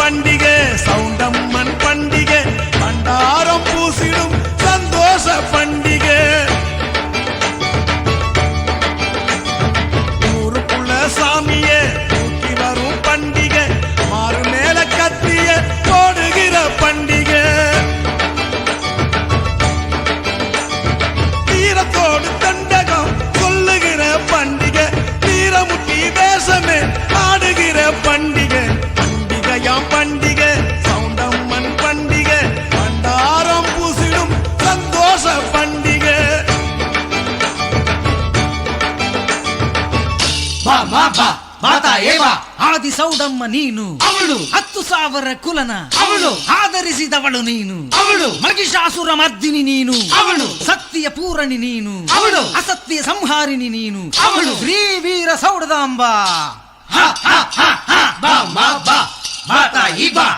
பண்டிகை சவுண்டம்மன் பண்டிகை பண்டாரம் பூசிடும் சந்தோஷ பண்டிகை ஊருக்குள்ள சாமியே தூக்கி வரும் பண்டிகை மாறு மேல கத்திய போடுகிற பண்டிகை தீரத்தோடு தண்டகம் சொல்லுகிற பண்டிகை தீரமுட்டி வேஷமே ஆடுகிற பண்டிகை பண்டிகையாம் பண்டிகை சவுண்டம்மன் பண்டிகை பண்டாரம் பூசிடும் சந்தோஷ பண்டிகை ಆದಿ ಸೌಡಮ್ಮ ನೀನು ಅವಳು 10,000 ಕುಲನ ಅವಳು ಆಧರಿಸಿದವಳು ನೀನು ಅವಳು ಮಹಿಷಾಸುರ ಮರ್ದಿನಿ ನೀನು ಅವಳು ಸತ್ಯ ಪೂರಣಿ ನೀನು ಅವಳು ಅಸತ್ಯ ಸಂಹಾರಿಣಿ ನೀನು ಅವಳು ಶ್ರೀ ವೀರ ಸೌಡದಾಂಬ ಮಾತಾಯಿ ಬಾ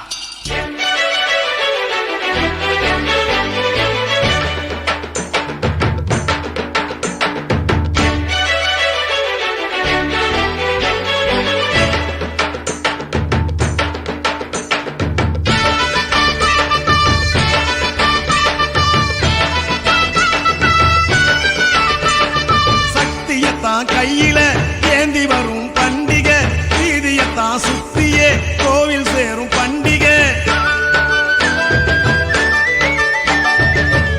கையில ஏந்தி வரும் பண்டிகை வீதியத்தான் சுத்தியே கோவில் சேரும் பண்டிகை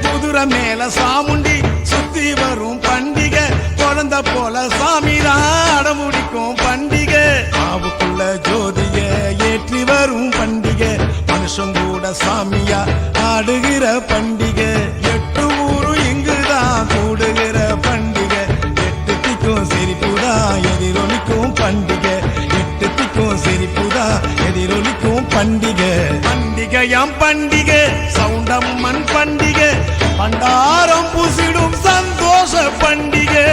குதிரை மேல சாமுண்டி சுத்தி வரும் பண்டிகை குழந்தை போல சாமிதான் அடமுடிக்கும் பண்டிகை ஆவுக்குள்ள ஜோதிய ஏற்றி வரும் பண்டிகை மனுஷன் கூட சாமியா ஆடுகிற பண்டிகை 8 ஊரும் இங்குதான் கூடுகிற பண்டிகை சிரிப்புதா எதிரொலிக்கும் பண்டிகை 8 திக்கும் சிரிப்புதா எதிரொலிக்கும் பண்டிகை பண்டிகையாம் பண்டிகை சவுண்டம்மன் பண்டிகை பண்டாரம் பூசிடும் சந்தோஷ பண்டிகை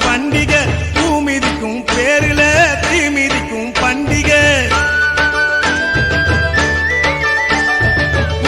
பண்டிகை பூமிதிக்கும் பேரில தீமிதிக்கும் பண்டிகை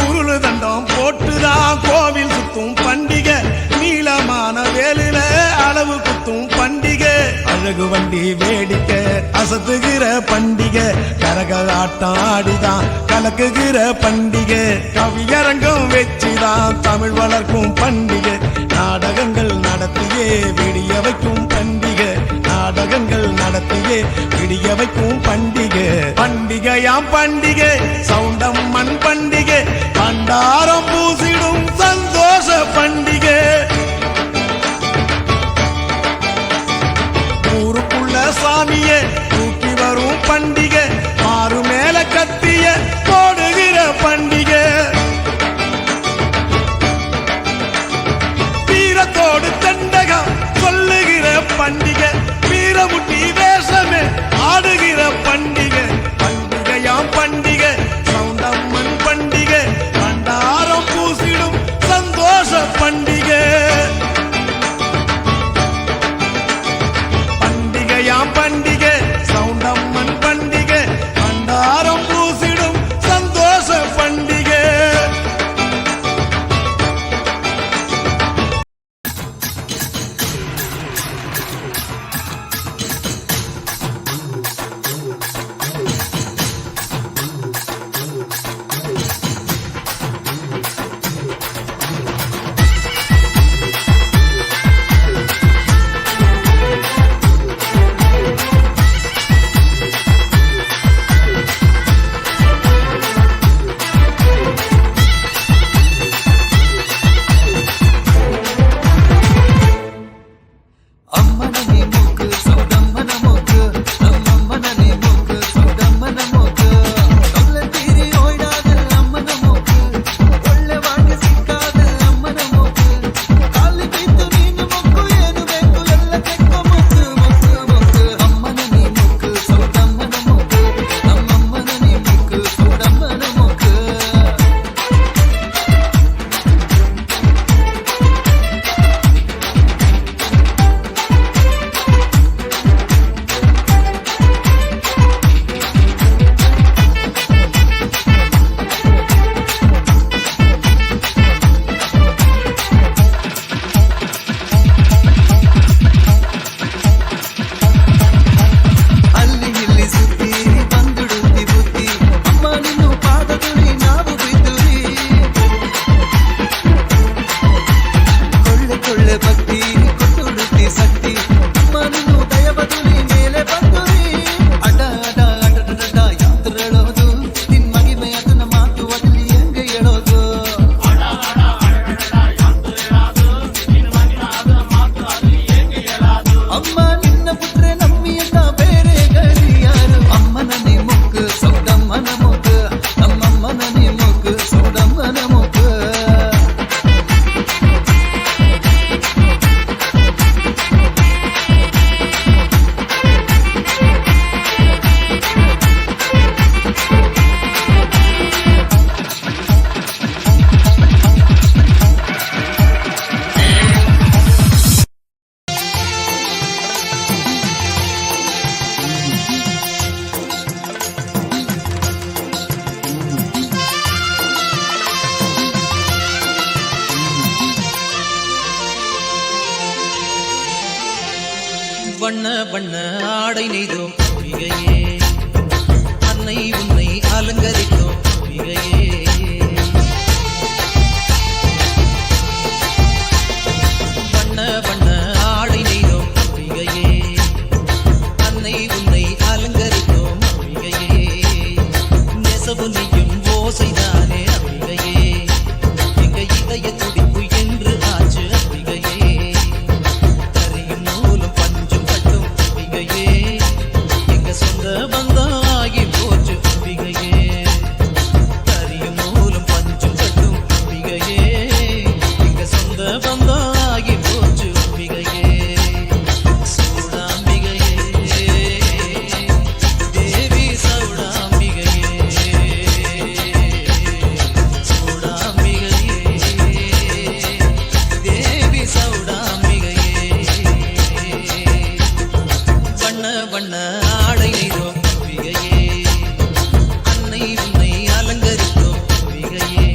உருளு தண்டம் போட்டுதான் கோவில் சுத்தும் பண்டிகை நீளமான வேலில அளவு குத்தும் பண்டிகை அழகு வண்டி வேடிக்கை அசத்துகிற பண்டிகை கரகாட்டம் ஆடிதான் கலக்குகிற பண்டிகை கவியரங்கம் வச்சுதான் தமிழ் வளர்க்கும் பண்டிகை நாடகங்கள் நடத்தியே விடிய வைக்கும் பண்டிகை நாடகங்கள் நடத்தியே விடிய வைக்கும் பண்டிகை பண்டிகையாம் பண்டிகை சவுண்டம்மன் பண்டிகை பண்டாரம் பூசிடும் சந்தோஷ பண்டிகை ஊருக்குள்ள சாமியே தூக்கி வரும் பண்டிகை மாறு மேல கத்திய போடுகிற பண்டிகை தீரத்தோடு தண்டகம் சொல்லுகிற பண்டிகை வீரமுட்டி வேஷமே ஆடுகிற பண்டிகை பண்டிகையாம் பண்டிகை சவுண்டம்மன் பண்டிகை வண்ண வண்ண ஆடை நெய்தோம் அம்பிகையே, அன்னை உன்னை அலங்கரித்தோம் அம்பிகையே. வண்ண வண்ண ஆடை நெய்தோம் அம்பிகையே, அன்னை உன்னை அலங்கரித்தோம் அம்பிகையே. நெசவு நெய்யும் ஓசைதானே அம்பிகையே, எங்க இதய துடிப்பு என்று ஆச்சு அம்பிகையே. கரியும் நூலும் பஞ்சும் கட்டும் அம்பிகையே, எங்க சொந்த பந்தம் ஆகி போச்சு அம்பிகையே. கரியும் நூலும் பஞ்சும் கட்டும் அம்பிகையே, எங்க சொந்த பந்தம் ஆகி போச்சு அம்பிகையே. சூடாம்பிகையே, தேவி சௌடாம்பிகையே, சூடாம்பிகையே, தேவி சௌடாம்பிகையே. வண்ண வண்ண ஆடை நெய்தோம் அம்பிகையே, அன்னை உன்னை அலங்கரித்தோம் அம்பிகையே.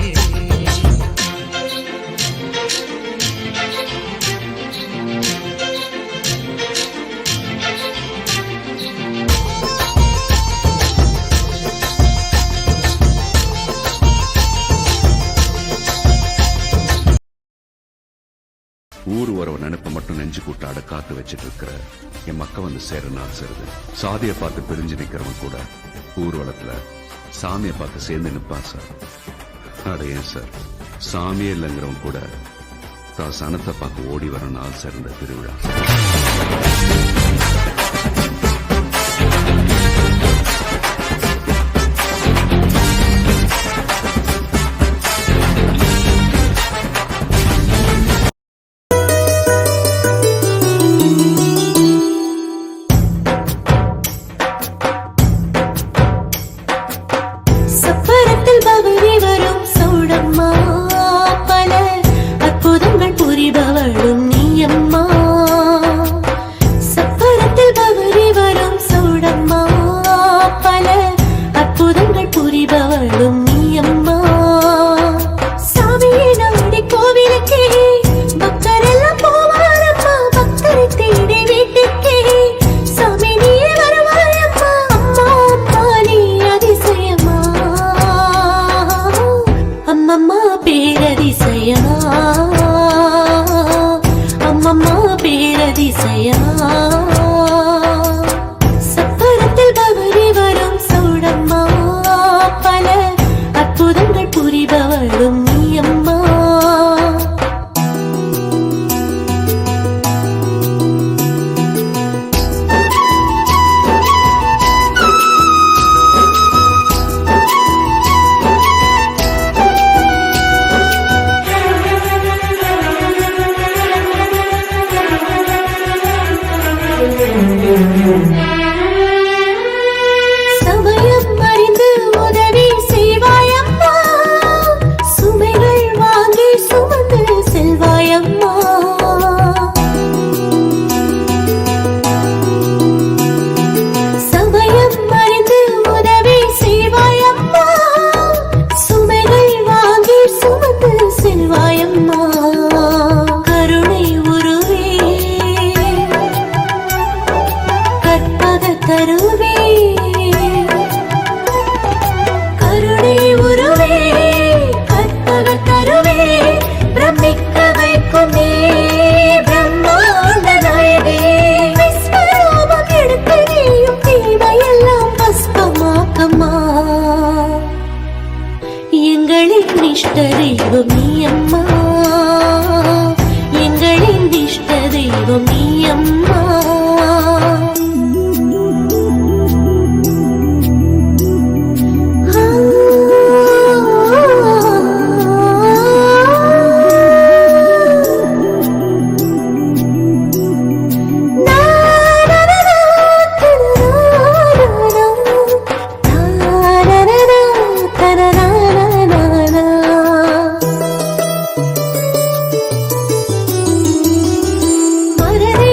ஊர் உறவு நினைப்ப மட்டும் நெஞ்சு கூட்டாட காத்து வச்சிட்டு இருக்கிற என் மக்க வந்து சேர நாள் சேருது. சாதியை பார்த்து பிரிஞ்சு நிக்கிறவன் கூட ஊர்வலத்துல சாமியை பார்த்து சேர்ந்து நிப்பான் சார். அட ஏன் சார், சாமியே இல்லைங்கிறவன் கூட தான் சனத்தை பார்த்து ஓடி வர நாள் சேர்ந்த திருவிழா. சப்பரத்தில் பவனி வரும் சௌடம்மா, பல அற்புதங்கள் புரிபவளும் நீயம்மா. சப்பரத்தில் பவனி வரும் சௌடம்மா, பல அற்புதங்கள் புரிபவளும் நீயம்மா. சாமியை நாடி கோவிலுக்கே பக்தரெல்லாம் போவாரம்மா, பக்தரை தேடி வீட்டுக்கே சாமி நீயே வருவாயம்மா. அம்மா அம்மா நீ அதிசயமா, அம்மம்மா பேரதிசயமா, அம்மம்மா பேரதிசயமா. சப்பரத்தில் பவனி வரும் சௌடம்மா, பல அற்புதங்கள் புரிபவளும் நீயம்மா. சமயம் அறிந்து உதவி செய்வாயம்மா, சுமைகள் வாங்கி சுமந்து செல்வாயம்மா. சமயம் அறிந்து உதவி செய்வாயம்மா, சுமைகள் வாங்கி சுமந்து செல்வாயம்மா. கருணை உருவே, கற்பக தருவே, கருணை உருவே, கற்பக தருவே, பிரமிக்க வைக்கும் நீ பிரம்மாண்ட நாயகே. விஸ்வரூபம் எடுத்து நீயும் தீமையெல்லாம் பஸ்பமாக்கம்மா. எங்களின் இஷ்ட தெய்வம் நீ அம்மா, எங்களின் இஷ்ட தெய்வம் நீ அம்மா. மரரே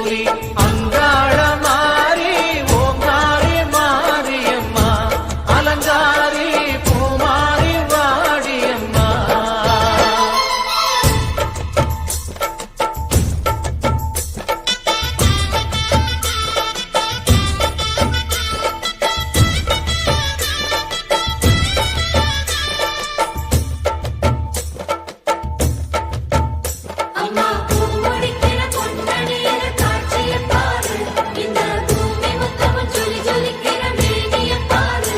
சூலி அங்காள மாறி ஓங்காரி மாரியம்மா அலங்காரி பூமாரி வாடியம்மா. அம்மா பூமுடிக்கிற பொன்னணியில காட்சிய பாரு, இந்த பூமி மொத்தமும் ஜொலி ஜொலிக்கிற மேனிய பாரு.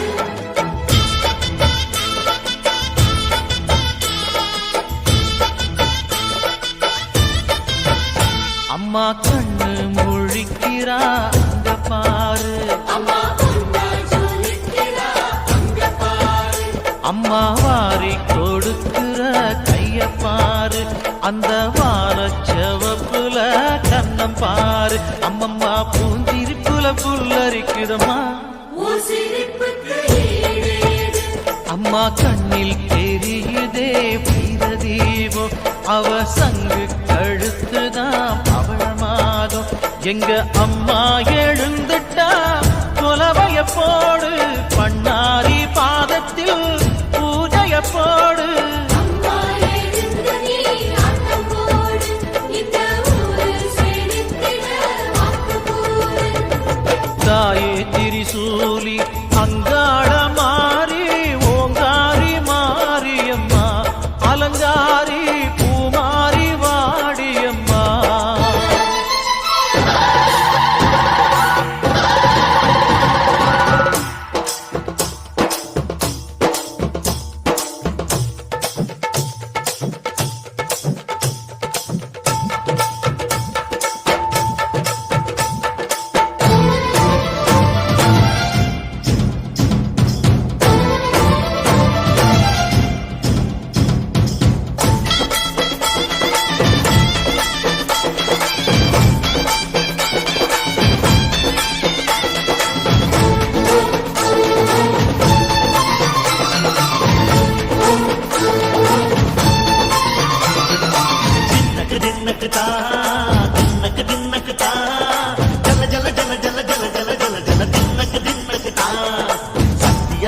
அம்மா கண்ணு முழிக்கிறா அங்க பாரு, அம்மா பொன்னா ஜொலிக்கிறா அங்க பாரு. அம்மா வாரி கொடுக்கிற கைய பாரு, அந்த வானச்சவப்புல கண்ணம் பாரு. அம்மம்மா பூஞ்சிரிப்புல புல்லரிக்குதம்மா, உன் சிரிப்புக்கு ஈடு ஏது? அம்மா கண்ணில் தெரியுதே வீரதீபம், அவ சங்கு கழுத்துதான் பவளமாகும். எங்க அம்மா எழுந்துட்டா கொலவைய போடு, பண்ணாரி பாதத்தில் பூஜைய போடு. அம்மா எழுந்து நீ ஆட்டம் போடு, இந்த ஊரு செழித்திட வாக்கு கூறு. தாயே திரிசூலி அங்காள மாறி ஓங்காரி மாரியம்மா அலங்காரி பூமாரி வாடியம்மா.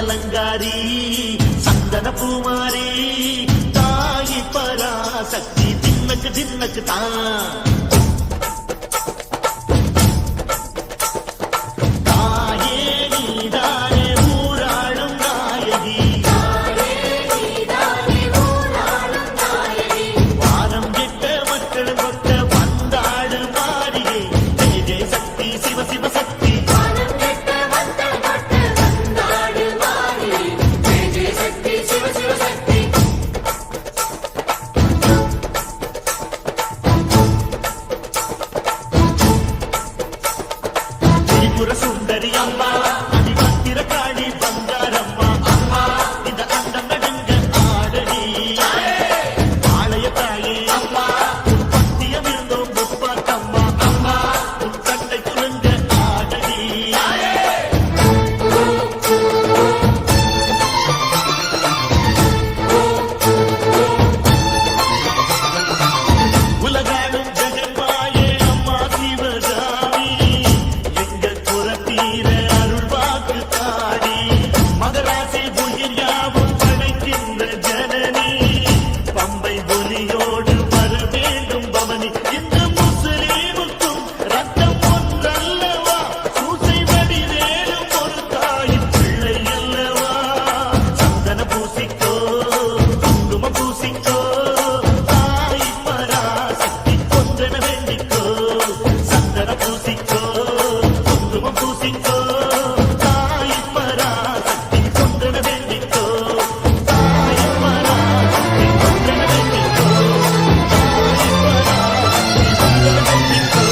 அலங்காரி சந்தன பூமாரி தாயி பராசக்தி தின்னக்கு தின்னக்கு தான். தாயே நீதானே ஊராளும் நாயகி, வாரம் கெட்ட மக்கள் கொட்ட வந்தாடு மாறியே. ஜெய ஜெய சக்தி சிவ சிவ சக்தி, திரிபுர சுந்தரி அம்மா அதிபத்திர காளி பங்காரம்மா. அம்மா இந்த அண்டம் நடுங்க ஆடடி ஆலய தாயே. அம்மா உன் பத்தியம் இருந்தோம் முப்பாத்தம்மா. அம்மா உன் கட்டை குலுங்க ஆடடி. உலகாடும் ஜெகன்மாயே அம்மா சிவகாமி, எங்க குரத்தீர அருள் வாக்கு தாடி. மகராசி உயிர் யாவும் படைக்கின்ற ஜனனி, பம்பை ஒலியோடு வர வேண்டும் பவனி. இந்த முஸ்லீமுக்கும் ரத்தம் ஒன்றல்லவா, சூசை வடிவேலும் ஒரு தாயின் பிள்ளை அல்லவா. சந்தன பூசிக்கோ குங்குமம் பூசிக்கோ, தாய் பராசக்தி கொன்றன வேண்டிக்கோ. சந்தன பூசிக்கோ குங்குமம் பூசிக்கோ, தாய் பராசக்தி கொன்றன வேண்டிக்கோ. தாய் பராசக்தி கொன்றன வேண்டிக்கோ. தாய் பராசக்தி கொன்றன வேண்டிக்கோ.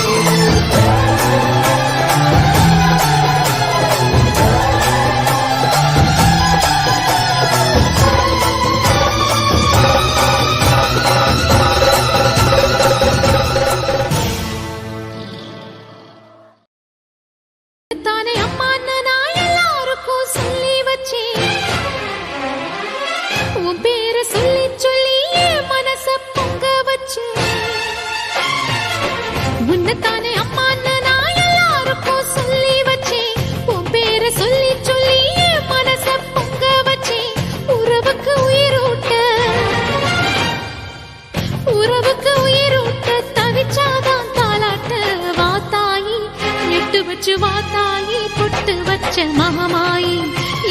தானே அம்மான்னு நான் எல்லாருக்கும் சொல்லி வச்சேன், உன் பேரை சொல்லி சொல்லி என் மனச பொங்க வச்சேன். உன்னை தானே அம்மான்னு வச்சு வாத்தாயி பொட்டு வச்ச மகமாயி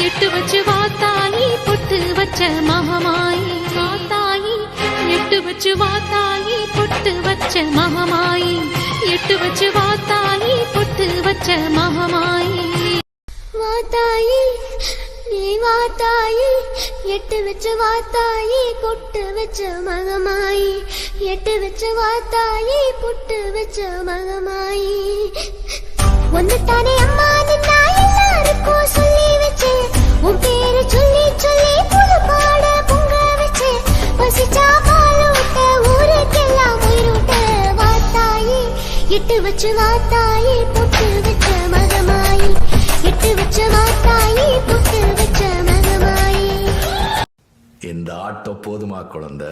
எட்டு வச்சு வாத்தாயி பொட்டு வச்ச மகமாயி வாத்தாயி எட்டு வச்சு வாத்தாயி பொட்டு வச்ச மகமாயி எட்டு வச்சு வாத்தாயி பொட்டு வச்ச மகமாயி வாத்தாயி நீ வாத்தாயி எட்டு வச்சு வாத்தாயி பொட்டு வச்ச மகமாயி எட்டு வச்சு வாத்தாயி பொட்டு வச்ச மகமாயி ஒன்னுதானே அம்மா நின்னா எல்லாருக்கும் சொல்லி வச்சேன் உன் பேரு சொல்லி சொல்லி புது பாட பொங்க வச்சேன் பசிச்சா பாலூட்ட ஊருக்கெல்லாம் உயிரூட்ட வாத்தாயி எட்டு வச்சு வாத்தாயி பொட்டு வச்ச மகமாயி எட்டு வச்ச வாத்தாயி பொட்டு வச்ச மகமாயி இந்த ஆட்டோ போதுமா குழந்தை?